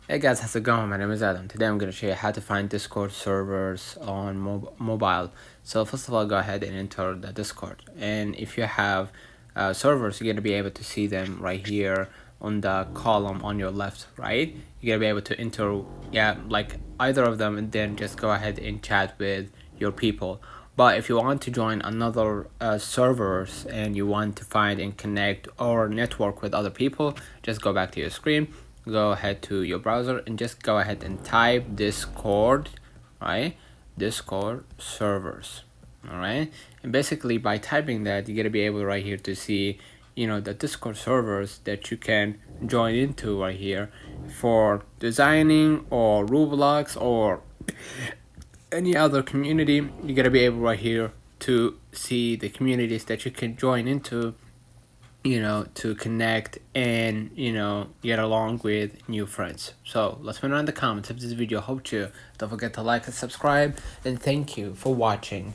Hey guys, how's it going? My name is Adam. Today I'm going to show you how to find Discord servers on mobile. So first of all, go ahead and enter the Discord. And if you have servers, you're going to be able to see them right here on the column on your left, right? You're going to be able to enter, like either of them, and then just go ahead and chat with your people. But if you want to join another servers and you want to find and connect or network with other people, just go back to your screen, go ahead to your browser and just go ahead and type Discord, right? Discord servers, all right? And basically by typing that, you're gonna be able right here to see, the Discord servers that you can join into right here for designing or Roblox or any other community. You're gonna be able right here to see the communities that you can join into, to connect and, get along with new friends. So let's put it in the comments if this video helped you. Don't forget to like and subscribe, and thank you for watching.